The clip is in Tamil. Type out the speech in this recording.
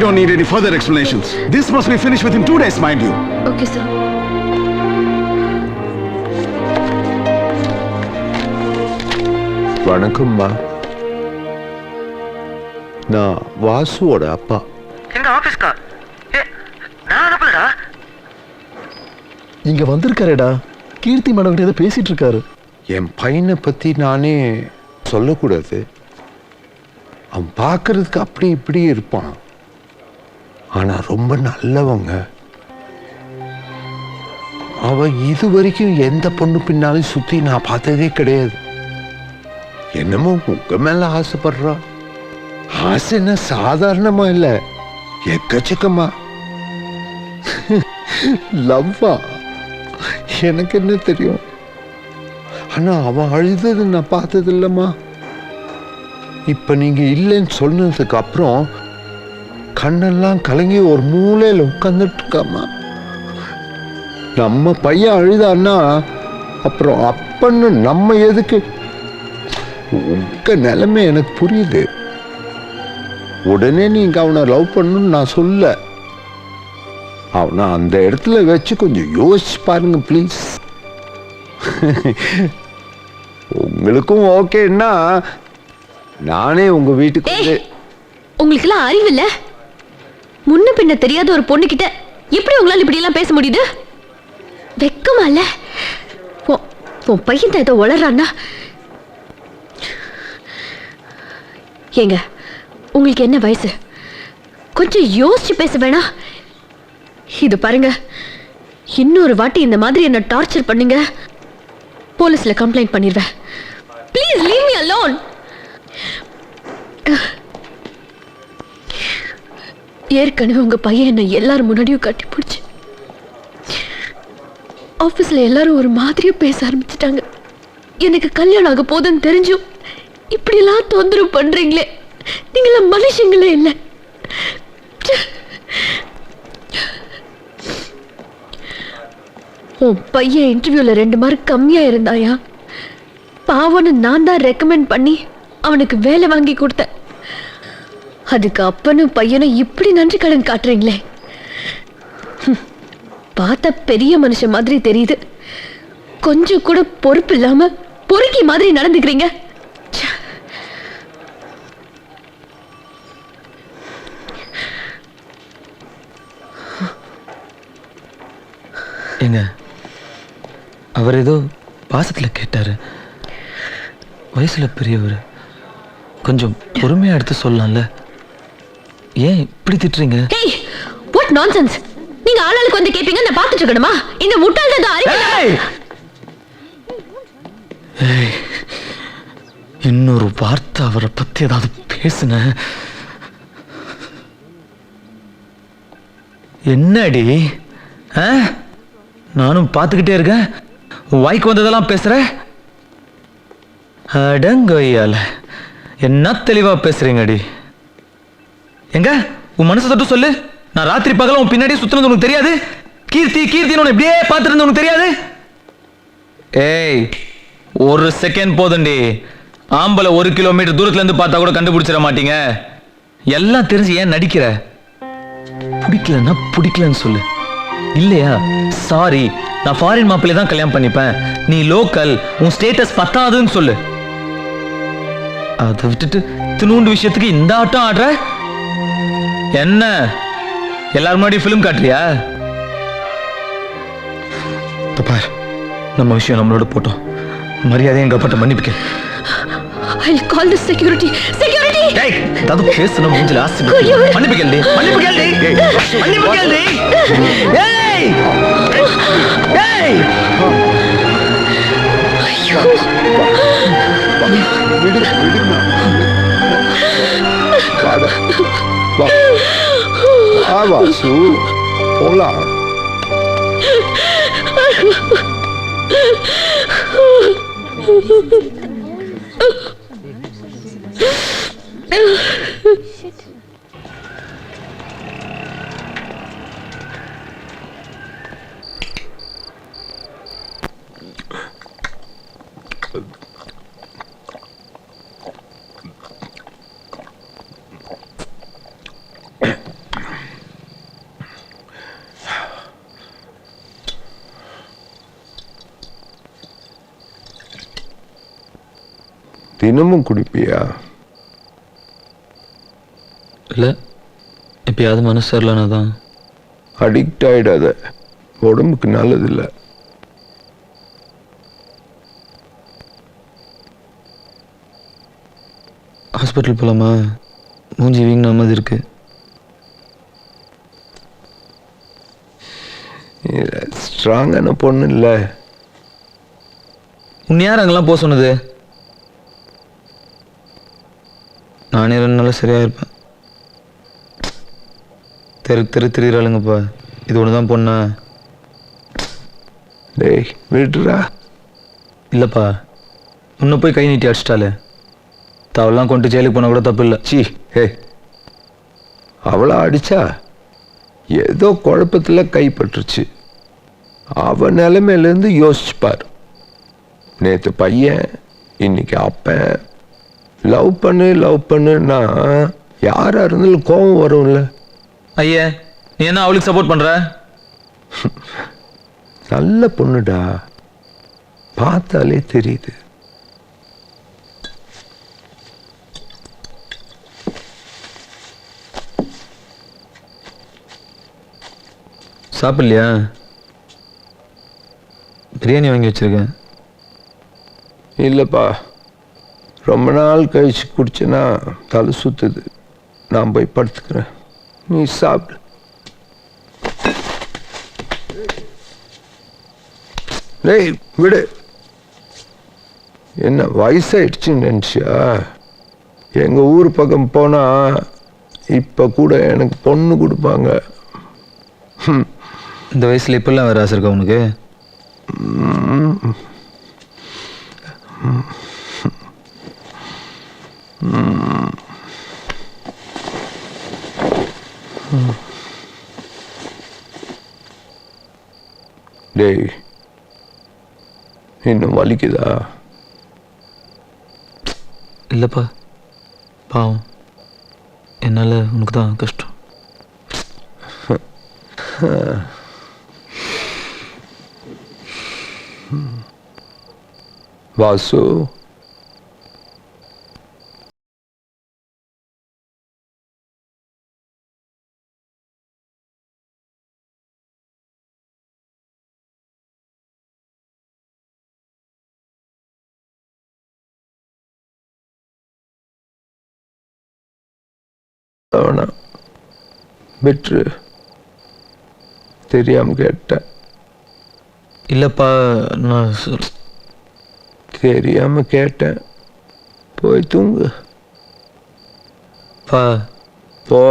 don't need any further explanations. This must be finished within 2 days, mind you. Okay, sir. வணக்கம்மா. நான் வாசுவோட அப்பா. எங்க ஆபீஸ்க்கா? நான் அனுப்பலடா. இங்க வந்திருக்காருடா. கீர்த்தி மேடம் கிட்ட ஏதோ பேசிட்டு இருக்காரு. என் பையனை பத்தி நானே சொல்லக்கூடாது. அவன் பார்க்கறதுக்கு அப்படி இப்படி இருப்பான். ஆனா ரொம்ப நல்லவங்க. அவன் இது வரைக்கும் எந்த பொண்ணு பின்னாலும் சுத்தி நான் பார்த்ததே கிடையாது. என்னமோ உங்க மேல ஆசைப்படுறா. ஆசைன்னா சாதாரணமா இல்ல, எக்கச்சக்கமா. லவ்வா எனக்கு என்ன தெரியும். ஆனா அவன் அழுதது நான் பார்த்தது இல்லம்மா. இப்ப நீங்க இல்லைன்னு சொன்னதுக்கு அப்புறம் கண்ணெல்லாம் கலங்கி ஒரு மூலையில உட்கார்ந்துட்டு இருக்காமா. நம்ம பையன் அழுதான்னா அப்புறம் அப்பன்னு நம்ம எதுக்கு? உங்க நிலைமை எனக்கு புரியுது. உடனே நீங்க அவனை லவ் பண்ணணும்னு நான் சொல்ல. அவனை அந்த இடத்துல வச்சு கொஞ்சம் யோசிச்சு பாருங்க ப்ளீஸ். உங்களுக்கும் ஓகேன்னா நானே உங்க வீட்டுக்கு. உங்களுக்கு எல்லாம் அறிவில்ல? முன்ன பின்ன தெரியாத ஒரு பொண்ணு கிட்ட எப்படி உங்களால இப்படி எல்லாம் பேச முடியுது? வெக்கமா இல்ல? உன் பையன் தான் ஏதோ வளர்றான்னா. ஏங்க, உங்களுக்கு என்ன வயசு? கொஞ்சம் யோசிச்சு பேச வேணா? இது பாருங்க, இன்னொரு வாட்டி இந்த மாதிரி என்ன டார்ச்சர் பண்ணீங்க, போலீஸ்ல கம்ப்ளைண்ட் பண்ணிடுவேன். Please leave me alone. ஏற்கனவே உங்க பையன் என்ன எல்லாரும் முன்னாடியும் கட்டி பிடிச்சு ஆபீஸ்ல எல்லாரும் ஒரு மாதிரியா பேச ஆரம்பிச்சிட்டாங்க. எனக்கு கல்யாணம் ஆக போதுன்னு தெரிஞ்சும் இப்படி எல்லாம் தொந்தரவு பண்றீங்களே, நீங்கள மனுஷங்களே இல்லை. உன் பையன் இன்டர்வியூல 2 மார்க் கம்மியா இருந்தாயா? பாவன்னு நான் தான் ரெக்கமெண்ட் பண்ணி அவனுக்கு வேலை வாங்கி கொடுத்தேன். அதுக்கு அப்பனும் பையனும் இப்படி நன்றி கடன் காட்டுறீங்களே. பார்த்த பெரிய மனுஷன் மாதிரி தெரியுது, கொஞ்சம் கூட பொறுப்பு இல்லாம பொறுக்கி மாதிரி நடந்துக்கிறீங்க. ஏங்க, அவர் ஏதோ பாசத்துல கேட்டாரு. வயசுல பெரியவர், கொஞ்சம் பொறுமையா எடுத்து சொல்லலாம்ல. ஏன் இப்படி திட்டுறீங்க? ஏய், வாட் நான்சென்ஸ்! நீங்க ஆளாளுக்கு வந்து கேப்பீங்க, நான் பார்த்துட்டு இருக்கணுமா? இந்த முட்டாள் தான் அறிவு. இன்னொரு வார்த்தை அவரை பத்தி ஏதாவது பேசுன. என்னடி? நானும் பார்த்துக்கிட்டே இருக்கேன், வாய்க்கு வந்ததெல்லாம் பேசுற. அடங்கொய்யால என்ன தெளிவா பேசுறீங்கடி. எங்க உன் மனசை தொட்டு சொல்லு. நான் ராத்திரி பகல உன் பின்னாடியே சுத்தினது உனக்கு தெரியாது? கீர்த்தி கீர்த்தின்னு இப்படியே பார்த்துட்டு உனக்கு தெரியாது? ஏய், ஒரு செகண்ட் போதுண்டி. ஆம்பளை 1 கிலோமீட்டர் தூரத்துல இருந்து பார்த்தா கூட கண்டுபிடிச்சிட மாட்டீங்க. எல்லாம் தெரிஞ்சு ஏன் நடிக்கிற? பிடிக்கலன்னா பிடிக்கலன்னு சொல்லு. இல்லையா சாரி, நான் ஃபாரின் மாப்பிள்ளை தான் கல்யாணம் பண்ணிப்பேன், நீ லோக்கல், உன் ஸ்டேட்டஸ் பத்தாதுன்னு சொல்லு. அதை விட்டுட்டு தினூண்டு விஷயத்துக்கு இந்த ஆட்டம் ஆடுற. என்ன எல்லாரும் முன்னாடி ஃபிலிம் காட்டுறியா? பார், நம்ம விஷயம் நம்மளோட போட்டோம். மரியாதை எங்க அப்பட்ட மன்னிப்புக்க. I'll call the security. Security! டேய், தது பேசுன மூஞ்சில ஆசி. மன்னிப்பு கேளு. மன்னிப்பு கேளு. மன்னிப்பு கேளு. ஏய்! ஏய்! ஐயோ! விடுங்க. வா வாசு, போலாம். தினமும் குடிப்பியா? இல்லை எப்பயாவது மனசு சரியில்லைனா தான். அடிக்ட் ஆயிடாத, உடம்புக்கு நல்லதில்லை. ஹாஸ்பிட்டல் போகலாமா? மூஞ்சி வீங்கின மாதிரி இருக்கு. ஸ்ட்ராங்கான பொண்ணு இல்லை. உன்னை யார் அங்கெல்லாம் போக சொன்னது? நானே 2 நாள் சரியாக இருப்பேன். தெரியுறாளுங்கப்பா. இது ஒன்று தான் பொண்ணா? டேய் விடுறா. இல்லைப்பா, முன்ன போய் கை நீட்டி அடிச்சிட்டாலே. தவெல்லாம் கொண்டு ஜெயிலுக்கு போனால் கூட தப்பு இல்லை. சி ஹே, அவளை அடிச்சா ஏதோ குழப்பத்தில் கைப்பற்றுச்சு. அவ நிலைமையிலேருந்து யோசிச்சுப்பார். நேற்று பையன், இன்னைக்கு அப்பன். லவ் பண்ணுன்னா யாராக இருந்தாலும் கோபம் வரும்ல. ஐயா, நீ என்ன அவளுக்கு சப்போர்ட் பண்ணுற? நல்ல பொண்ணுடா, பார்த்தாலே தெரியுது. சாப்பிட்லையா? பிரியாணி வாங்கி வச்சிருக்கேன். இல்லைப்பா, ரொம்ப நாள் கழிச்சு குடிச்சேன்னா தலை சுத்துது. நான் போய் படுத்துக்கிறேன், நீ சாப்பிடு. டேய் விடு. என்ன வயசாயிடுச்சுன்னு நினச்சியா? எங்கள் ஊர் பக்கம் போனால் இப்போ கூட எனக்கு பொண்ணு கொடுப்பாங்க. இந்த வயசில் இப்பெல்லாம் வேறு ஆசை இருக்கா உனக்கு? டேய் இன்னும் வலிக்குதா? இல்லைப்பா, பாவம், என்னால் உனக்கு தான் கஷ்டம். வாசு, வேணாம் விட்டுரு. தெரியாம கேட்டேன். இல்லைப்பா, நான் தெரியாம கேட்டேன். போய் தூங்கு. பா போ.